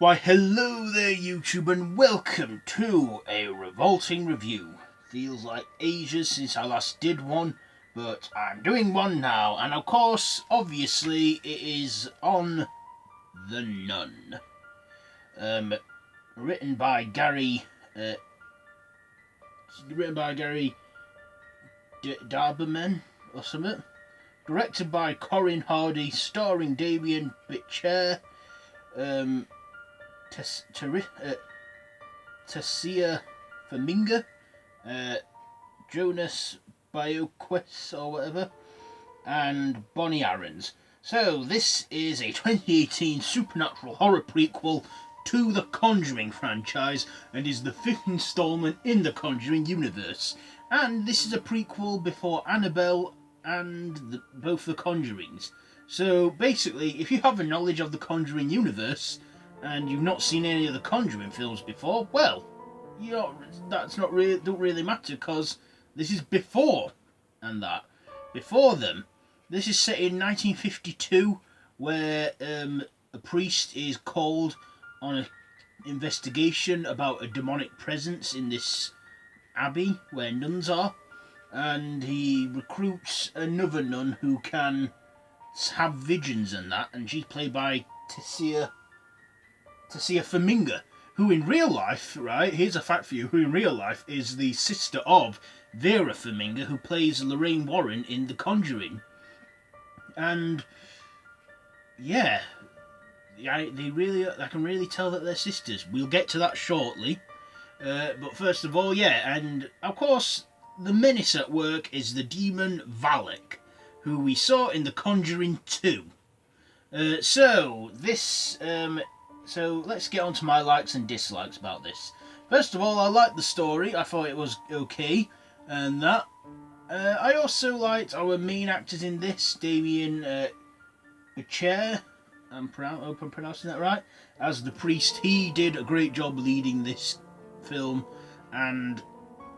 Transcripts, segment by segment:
Why, hello there, YouTube, and welcome to a Revolting Review. Feels like ages since I last did one, but I'm doing one now, and of course, obviously, it is on The Nun. Written by Gary Darberman or something. Directed by Corin Hardy, starring Damian Bichir, Taissa Farminga, Jonas Bloquest or whatever, and Bonnit. So this is a 2018 supernatural horror prequel to the Conjuring franchise and is the fifth installment in the Conjuring Universe. And this is a prequel before Annabelle and both the Conjurings. So basically, if you have a knowledge of the Conjuring Universe and you've not seen any of the Conjuring films before, well, that's not really don't really matter, because this is before before them. This is set in 1952, where a priest is called on an investigation about a demonic presence in this abbey where nuns are, and he recruits another nun who can have visions and that, and she's played by Taissa Farminga, who in real life, right, here's a fact for you, who in real life is the sister of Vera Farminga, who plays Lorraine Warren in The Conjuring. And yeah, I can really tell that they're sisters. We'll get to that shortly. But first of all, yeah, and of course, the menace at work is the demon Valak, who we saw in The Conjuring 2. So let's get on to my likes and dislikes about this. First of all, I liked the story. I thought it was okay, and that. I also liked our main actors in this, Damian Bichir. I hope I'm pronouncing that right. As the priest, he did a great job leading this film, and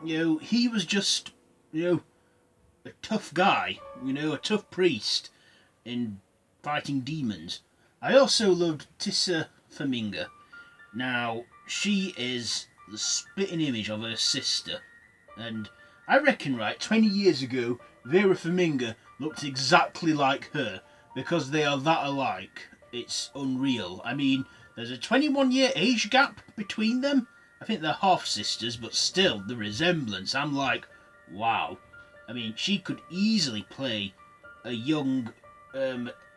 he was just a tough guy, a tough priest in fighting demons. I also loved Taissa Farminga. Now, she is the spitting image of her sister, and I reckon, right, 20 years ago, Vera Farminga looked exactly like her, because they are that alike. It's unreal. I mean, there's a 21-year age gap between them. I think they're half-sisters, but still, the resemblance, I'm like, wow. I mean, she could easily play a young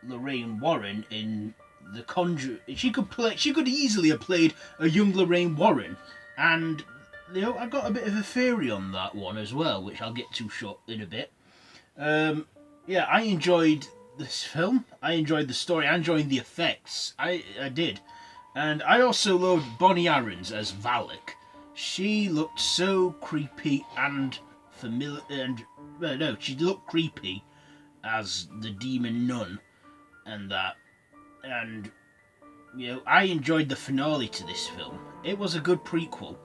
Lorraine Warren in The Conjuring. She could easily have played a young Lorraine Warren, and I got a bit of a theory on that one as well, which I'll get to in a bit. Yeah, I enjoyed this film. I enjoyed the story. I enjoyed the effects. I did. And I also loved Bonnit as Valak. She looked so creepy and familiar, she looked creepy as the demon nun and that. And I enjoyed the finale to this film. It was a good prequel.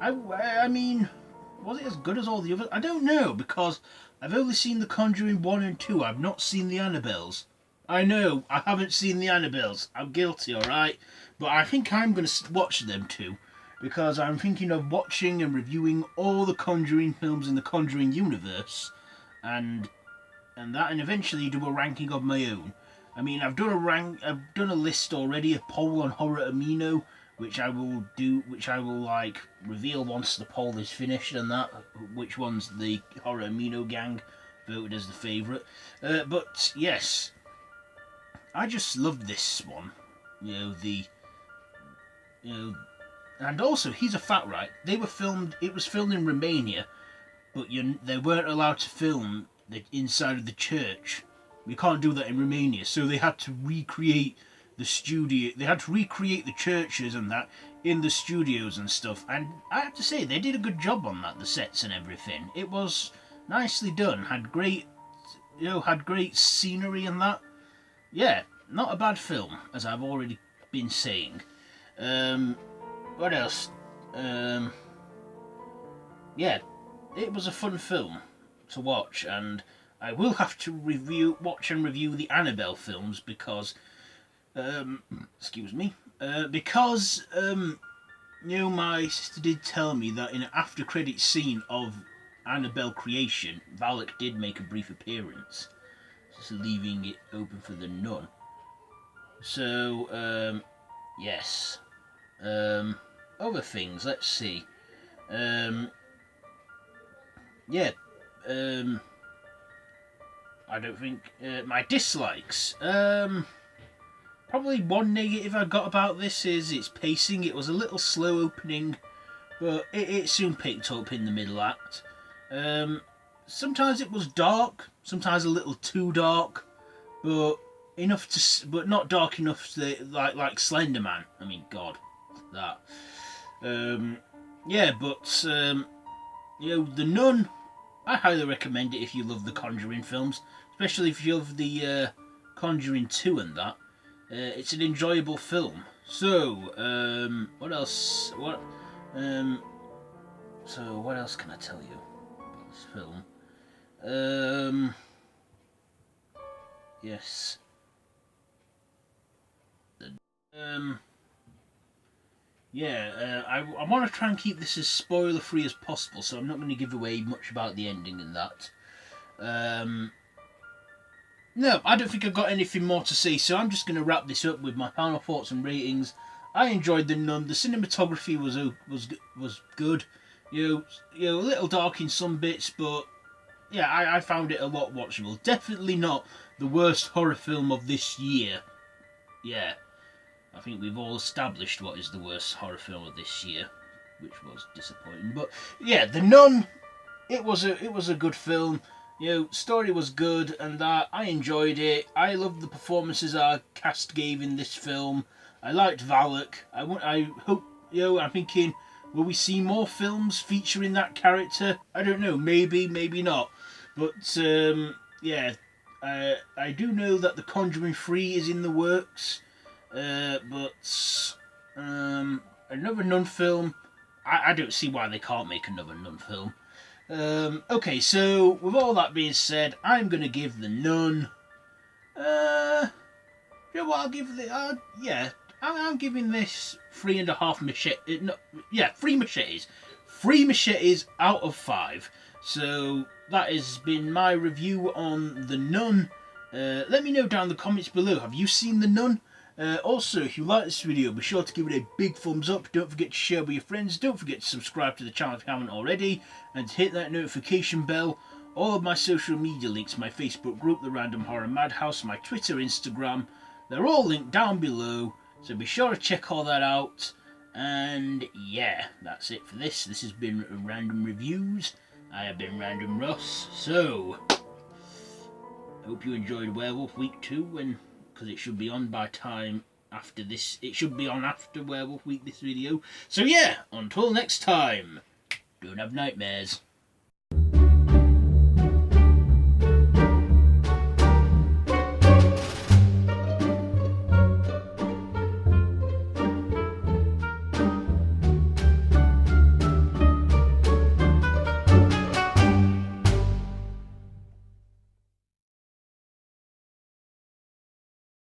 I mean, was it as good as all the others? I don't know, because I've only seen The Conjuring 1 and 2. I've not seen the Annabelles. I know, I haven't seen the Annabelles. I'm guilty, alright? But I think I'm going to watch them too, because I'm thinking of watching and reviewing all the Conjuring films in the Conjuring Universe, and eventually do a ranking of my own. I mean, I've done a list already, a poll on Horror Amino, which I will reveal once the poll is finished, and that, which one's the Horror Amino gang voted as the favourite. But yes, I just loved this one. And also, here's a fact, right? It was filmed in Romania, but they weren't allowed to film the inside of the church. We can't do that in Romania, so they had to recreate the studio. They had to recreate the churches and that in the studios and stuff. And I have to say, they did a good job on that, the sets and everything. It was nicely done. Had great scenery and that. Yeah, not a bad film, as I've already been saying. What else? Yeah, it was a fun film to watch, and I will have to watch and review the Annabelle films, because excuse me, Because my sister did tell me that in an after credit scene of Annabelle Creation, Valak did make a brief appearance, just leaving it open for the nun. So, yes. Other things, let's see. Yeah. I don't think my dislikes. Probably one negative I got about this is its pacing. It was a little slow opening, but it soon picked up in the middle act. Sometimes it was dark, sometimes a little too dark, but not dark enough to like Slender Man. I mean, God, that. Yeah, but The Nun. I highly recommend it if you love the Conjuring films, especially if you love the Conjuring 2 and that. It's an enjoyable film. So, what else? What else can I tell you about this film? Yes. I want to try and keep this as spoiler free as possible, so I'm not going to give away much about the ending and that. No, I don't think I've got anything more to say, so I'm just going to wrap this up with my final thoughts and ratings. I enjoyed The Nun. The cinematography was good. A little dark in some bits, but yeah, I found it a lot watchable. Definitely not the worst horror film of this year. Yeah, I think we've all established what is the worst horror film of this year, which was disappointing. But yeah, The Nun, it was a good film. Story was good and that. I enjoyed it. I loved the performances our cast gave in this film. I liked Valak. I hope, I'm thinking, will we see more films featuring that character? I don't know, maybe not. But, yeah, I do know that The Conjuring 3 is in the works. But another Nun film, I don't see why they can't make another Nun film. Okay, so with all that being said, I'm gonna give The Nun. You know what? I'll give the. I'm giving this 3.5 machete. No, yeah, 3 machetes. 3 machetes out of 5. So that has been my review on The Nun. Let me know down in the comments below. Have you seen The Nun? Also, if you like this video, be sure to give it a big thumbs up. Don't forget to share with your friends. Don't forget to subscribe to the channel if you haven't already. And hit that notification bell. All of my social media links, my Facebook group, The Random Horror Madhouse, my Twitter, Instagram, they're all linked down below. So be sure to check all that out. And yeah, that's it for this. This has been Random Reviews. I have been Random Ross. So, hope you enjoyed Werewolf Week 2 because it should be on by time after this. It should be on after Werewolf Week, this video. So yeah, until next time, don't have nightmares.